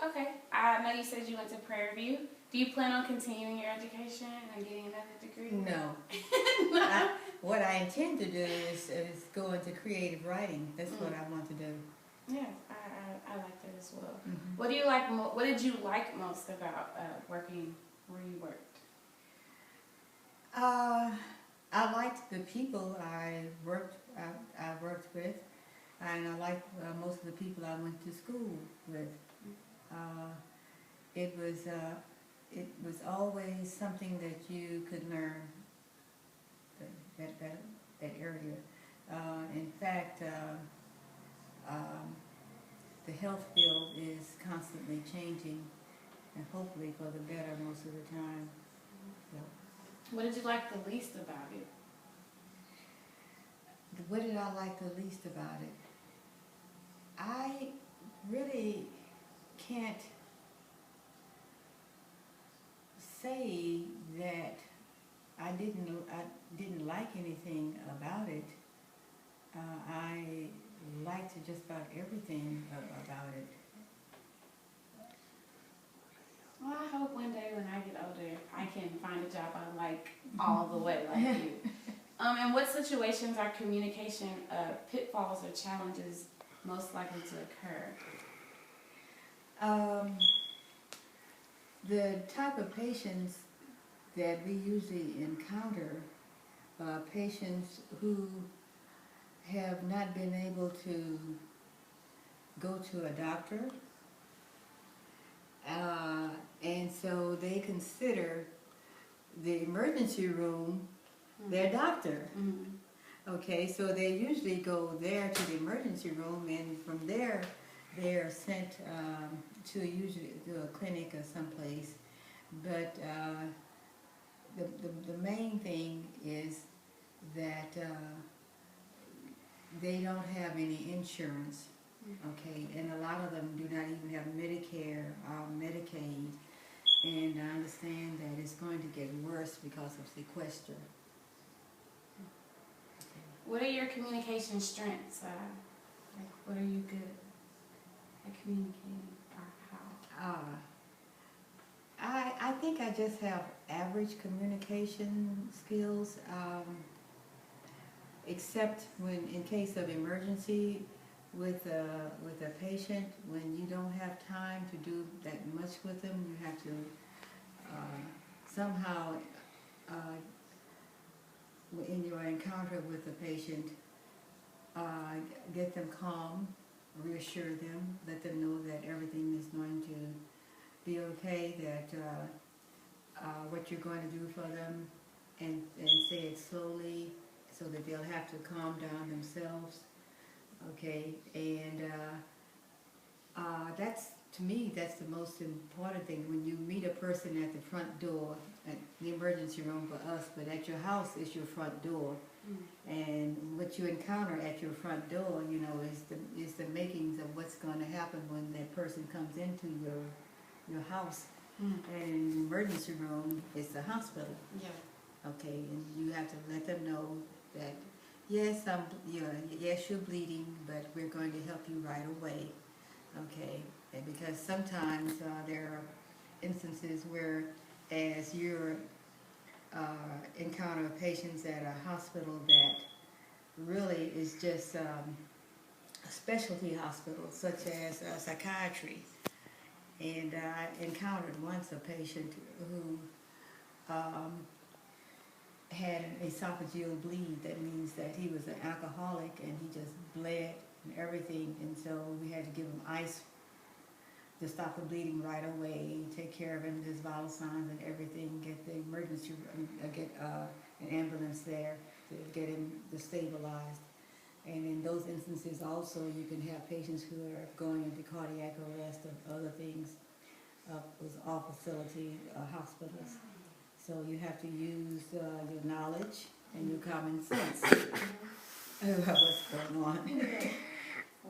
Okay. I know you said you went to Prairie View. Do you plan on continuing your education and getting another degree? No. What I intend to do is go into creative writing. That's what I want to do. Yeah, I like that as well. Mm-hmm. What do you like? What did you like most about working where you worked? I liked the people I worked with, and I liked most of the people I went to school with. It was always something that you could learn. That area. In fact, the health field is constantly changing, and hopefully for the better most of the time. So. What did you like the least about it? What did I like the least about it? I really can't say that I didn't like anything about it. I liked just about everything about it. Well, I hope one day when I get older, I can find a job I like all the way like you. And what situations are communication pitfalls or challenges most likely to occur? The type of patients that we usually encounter, patients who have not been able to go to a doctor, and so they consider the emergency room their doctor. Mm-hmm. Okay, so they usually go there to the emergency room, and from there they are sent usually to a clinic or someplace. But the main thing is that they don't have any insurance. Okay, and a lot of them do not even have Medicare or Medicaid, and I understand that it's going to get worse because of sequester. What are your communication strengths? Like, what are you good at communicating, or how? I think I just have average communication skills, except when in case of emergency with a patient, when you don't have time to do that much with them, you have to somehow in your encounter with the patient, get them calm, reassure them, let them know that everything is going to be okay, that what you're going to do for them, and say it slowly so that they'll have to calm down themselves. Okay, and that's, to me, that's the most important thing. When you meet a person at the front door, at the emergency room for us, but at your house is your front door. And what you encounter at your front door, you know, is the makings of what's going to happen when that person comes into your house. And in the emergency room, it's the hospital. Yeah. Okay, and you have to let them know that yes, yes, you're bleeding, but we're going to help you right away. Okay, and because sometimes there are instances where, as you're encounter patients at a hospital that really is just a specialty hospital, such as psychiatry. And I encountered once a patient who had an esophageal bleed. That means that he was an alcoholic and he just bled and everything, and so we had to give him ice to stop the bleeding right away, take care of him, his vital signs and everything, get the emergency, get an ambulance there to get him stabilized. And in those instances also, you can have patients who are going into cardiac arrest or other things, all facility hospitals. So you have to use your knowledge and your common sense about what's going on.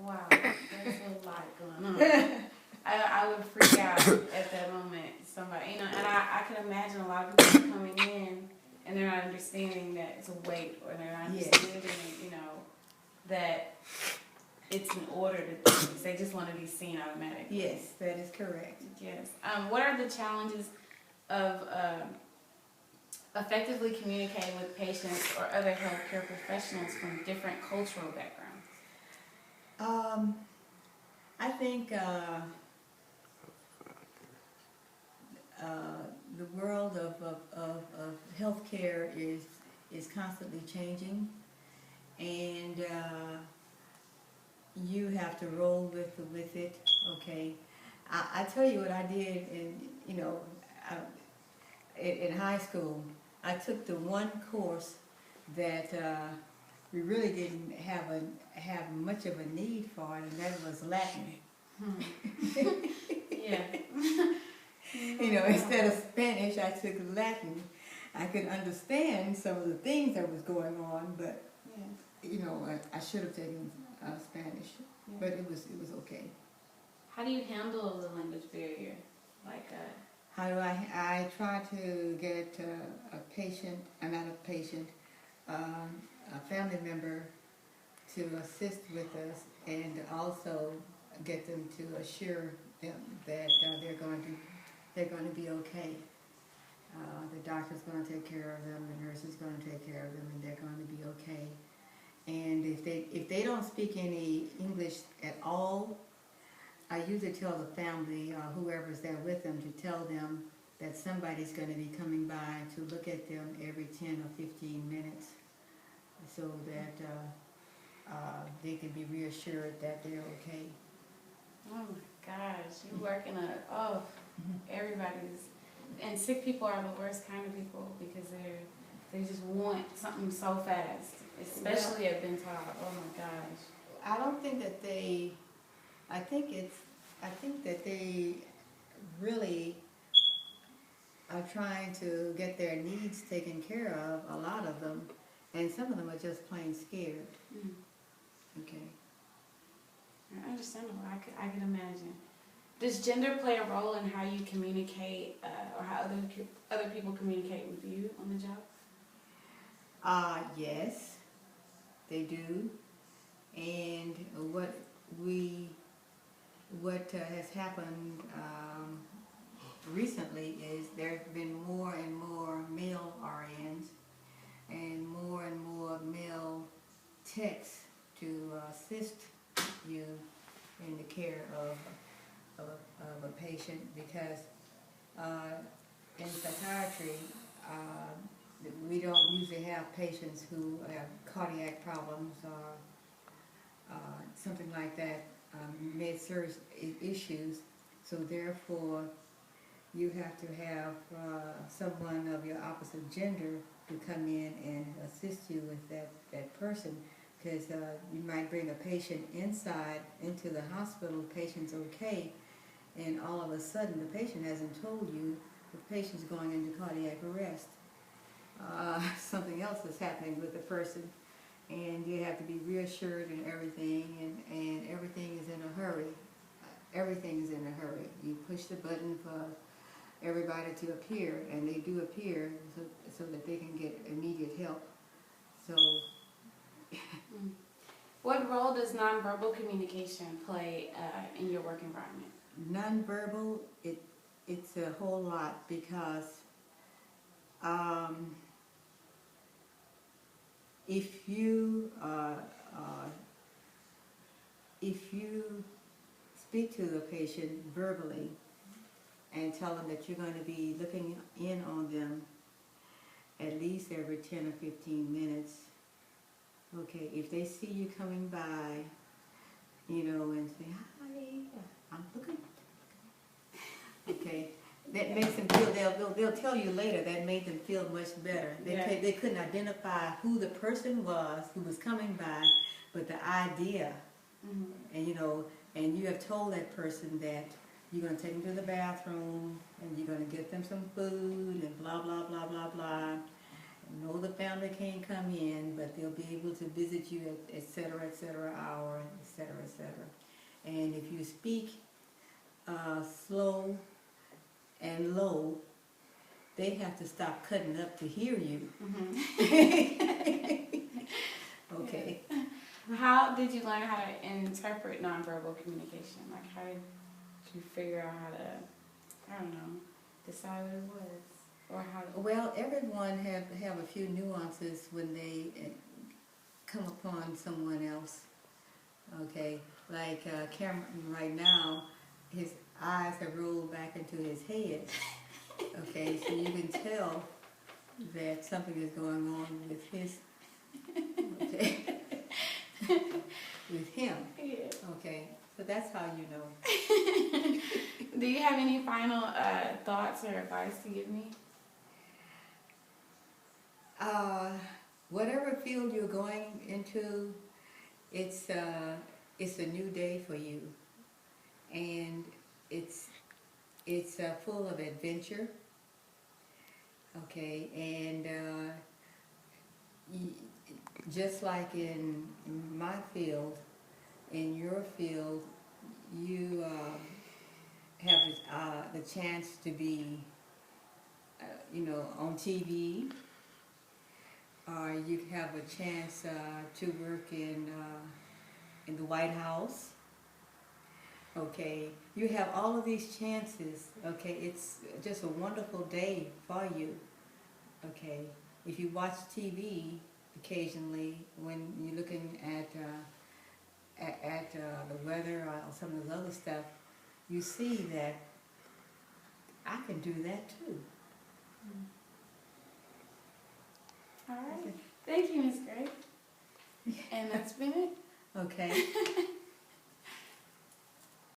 Wow, there's a lot going on. I would freak out at that moment. Somebody, you know, and I can imagine a lot of people coming in and they're not understanding that it's a weight, or they're not understanding, you know, that it's an order to things. They just want to be seen automatically. Yes, that is correct. Yes. What are the challenges of effectively communicating with patients or other healthcare professionals from different cultural backgrounds? I think the world of healthcare is constantly changing, and you have to roll with it. Okay, I tell you what I did in high school. I took the one course that we really didn't have much of a need for, and that was Latin. Yeah. Instead of Spanish, I took Latin. I could understand some of the things that was going on, but I should have taken Spanish, but it was okay. How do you handle the language barrier? How do I try to get a family member to assist with us, and also get them to assure them that they're going to be okay. The doctor's going to take care of them, the nurse is going to take care of them, and they're going to be okay. And if they don't speak any English at all, I usually tell the family or whoever's there with them to tell them that somebody's going to be coming by to look at them every 10 or 15 minutes, so that they can be reassured that they're okay. Oh my gosh, you work in everybody's, and sick people are the worst kind of people because they just want something so fast, especially at Benton. Oh my gosh. I don't think that I think that they really are trying to get their needs taken care of, a lot of them, and some of them are just plain scared. Mm. Okay. Understandable. I can imagine. Does gender play a role in how you communicate, or how other people communicate with you on the job? Yes, they do. And what has happened recently is there have been more and more male RNs and more male techs to assist you in the care of a patient, because in psychiatry we don't usually have patients who have cardiac problems or something like that, med-surg issues, so therefore you have to have someone of your opposite gender to come in and assist you with that person, because you might bring a patient into the hospital, the patient's okay, and all of a sudden the patient hasn't told you the patient's going into cardiac arrest. Something else is happening with the person, and you have to be reassured and everything, and everything is in a hurry. Everything is in a hurry. You push the button for everybody to appear, and they do appear so that they can get immediate help. So, what role does nonverbal communication play in your work environment? Nonverbal, it's a whole lot, because if you speak to the patient verbally and tell them that you're going to be looking in on them at least every 10 or 15 minutes, okay, if they see you coming by, and say, hi, I'm looking, okay, that makes them feel, they'll tell you later, that made them feel much better. They couldn't identify who the person was who was coming by, but the idea, and you have told that person that you're going to take them to the bathroom, and you're going to get them some food, and blah, blah, blah, blah, blah. No, the family can't come in, but they'll be able to visit you at et cetera, hour, et cetera, et cetera. And if you speak slow and low, they have to stop cutting up to hear you. Mm-hmm. Okay. How did you learn how to interpret nonverbal communication? Like, how did you figure out how to, I don't know, decide what it was? Or how to... Well, everyone have a few nuances when they come upon someone else. Okay, like Cameron right now, his eyes have rolled back into his head. Okay, so you can tell that something is going on with his, okay, with him. Yeah. Okay, so that's how you know. Do you have any final thoughts or advice to give me? Whatever field you're going into, it's a new day for you, and it's full of adventure. Okay, and just like in my field, in your field, you have the chance to be, on TV. You have a chance to work in the White House. Okay, you have all of these chances. Okay, it's just a wonderful day for you. Okay, if you watch TV occasionally when you're looking at the weather or some of the other stuff, you see that I can do that too. All right. Thank you, Ms. Gray. And that's been it. Okay.